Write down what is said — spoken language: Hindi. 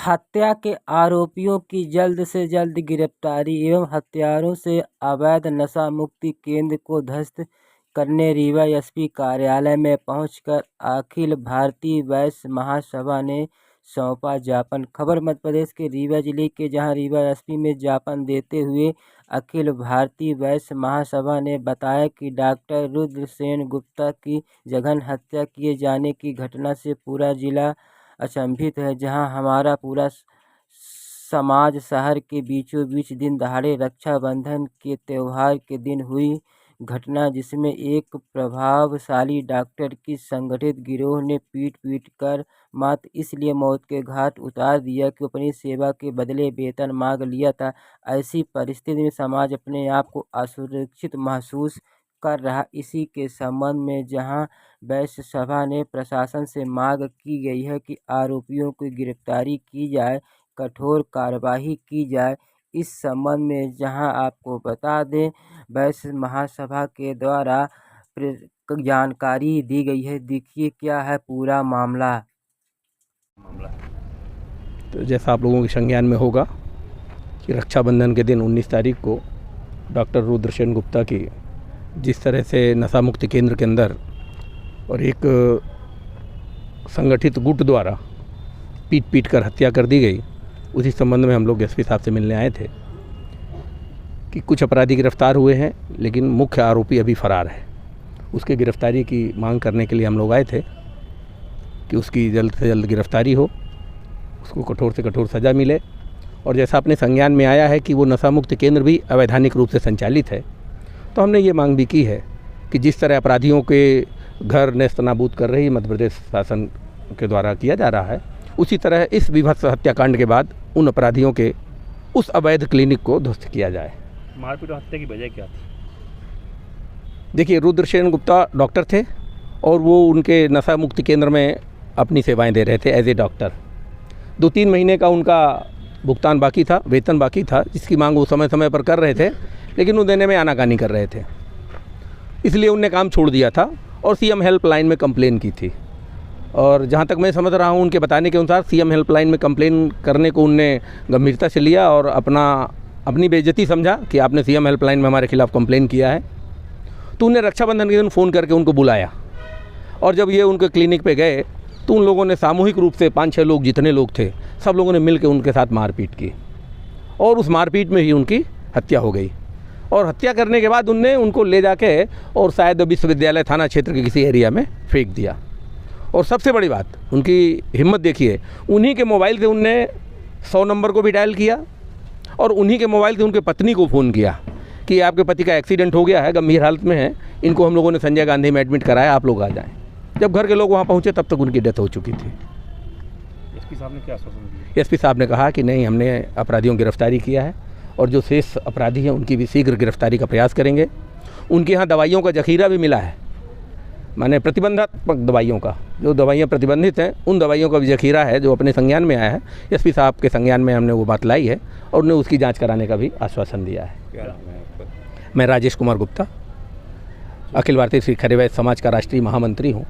हत्या के आरोपियों की जल्द से जल्द गिरफ्तारी एवं हत्यारों से अवैध नशा मुक्ति केंद्र को ध्वस्त करने रीवा एसपी कार्यालय में पहुंचकर अखिल भारतीय वैश्य महासभा ने सौंपा ज्ञापन। खबर मध्य प्रदेश के रीवा जिले के, जहां रीवा एसपी में ज्ञापन देते हुए अखिल भारतीय वैश्य महासभा ने बताया कि डॉक्टर रुद्रसेन गुप्ता की जघन्य हत्या किए जाने की घटना से पूरा जिला अचंभित है। जहां हमारा पूरा समाज शहर के बीचों बीच दिन दहाड़े रक्षाबंधन के त्यौहार के दिन हुई घटना, जिसमें एक प्रभावशाली डॉक्टर की संगठित गिरोह ने पीट कर मात्र इसलिए मौत के घाट उतार दिया कि अपनी सेवा के बदले वेतन मांग लिया था। ऐसी परिस्थिति में समाज अपने आप को असुरक्षित महसूस कर रहा। इसी के संबंध में जहां वैश्य सभा ने प्रशासन से मांग की गई है कि आरोपियों की गिरफ्तारी की जाए, कठोर कार्रवाई की जाए। इस संबंध में जहां आपको बता दें, वैश्य महासभा के द्वारा जानकारी दी गई है। देखिए क्या है पूरा मामला। तो जैसा आप लोगों के संज्ञान में होगा कि रक्षाबंधन के दिन 19 तारीख को डॉक्टर रुद्रसेन गुप्ता की जिस तरह से नशा मुक्ति केंद्र के अंदर और एक संगठित गुट द्वारा पीट कर हत्या कर दी गई, उसी संबंध में हम लोग एसपी साहब से मिलने आए थे कि कुछ अपराधी गिरफ्तार हुए हैं लेकिन मुख्य आरोपी अभी फरार है। उसके गिरफ्तारी की मांग करने के लिए हम लोग आए थे कि उसकी जल्द से जल्द गिरफ्तारी हो, उसको कठोर से कठोर सज़ा मिले। और जैसा अपने संज्ञान में आया है कि वो नशा मुक्ति केंद्र भी अवैधानिक रूप से संचालित है, तो हमने ये मांग भी की है कि जिस तरह अपराधियों के घर नेस्त नाबूद कर रही मध्य प्रदेश शासन के द्वारा किया जा रहा है, उसी तरह इस विभत्स हत्याकांड के बाद उन अपराधियों के उस अवैध क्लिनिक को ध्वस्त किया जाए। मारपीट और हत्या की वजह क्या थी? देखिए, रुद्रसेन गुप्ता डॉक्टर थे और वो उनके नशा मुक्ति केंद्र में अपनी सेवाएं दे रहे थे एज ए डॉक्टर। 2-3 महीने का उनका भुगतान बाकी था, वेतन बाकी था, जिसकी मांग वो समय समय पर कर रहे थे, लेकिन वो देने में आनाकानी कर रहे थे। इसलिए उनने काम छोड़ दिया था और सीएम हेल्पलाइन में कंप्लेन की थी। और जहाँ तक मैं समझ रहा हूँ, उनके बताने के अनुसार सीएम हेल्पलाइन में कंप्लेन करने को उनने गंभीरता से लिया और अपनी बेइज्जती समझा कि आपने सीएम हेल्पलाइन में हमारे खिलाफ़ कंप्लेन किया है। तो उन्हें रक्षाबंधन के दिन फ़ोन करके उनको बुलाया और जब ये उनके क्लिनिक पे गए तो उन लोगों ने सामूहिक रूप से 5-6 लोग, जितने लोग थे, सब लोगों ने मिलकर उनके साथ मारपीट की और उस मारपीट में ही उनकी हत्या हो गई। और हत्या करने के बाद उनने उनको ले जाके और शायद विश्वविद्यालय थाना क्षेत्र के किसी एरिया में फेंक दिया। और सबसे बड़ी बात, उनकी हिम्मत देखिए, उन्हीं के मोबाइल से उनने 100 नंबर को भी डायल किया और उन्हीं के मोबाइल से उनके पत्नी को फ़ोन किया कि आपके पति का एक्सीडेंट हो गया है, गंभीर हालत में है, इनको हम लोगों ने संजय गांधी में एडमिट कराया, आप लोग आ जाएं। जब घर के लोग वहाँ पहुँचे तब तक उनकी डेथ हो चुकी थी। एसपी साहब ने क्या आश्वासन दिया? एसपी साहब ने कहा कि नहीं, हमने अपराधियों की गिरफ्तारी किया है और जो शेष अपराधी हैं उनकी भी शीघ्र गिरफ्तारी का प्रयास करेंगे। उनके यहाँ दवाइयों का जखीरा भी मिला है, माने प्रतिबंधात्मक दवाइयों का, जो दवाइयाँ प्रतिबंधित हैं उन दवाइयों का भी जखीरा है जो अपने संज्ञान में आया है। एसपी साहब के संज्ञान में हमने वो बात लाई है और उन्हें उसकी जांच कराने का भी आश्वासन दिया है। मैं राजेश कुमार गुप्ता, अखिल भारतीय श्री खरे वैश्य समाज का राष्ट्रीय महामंत्री हूँ।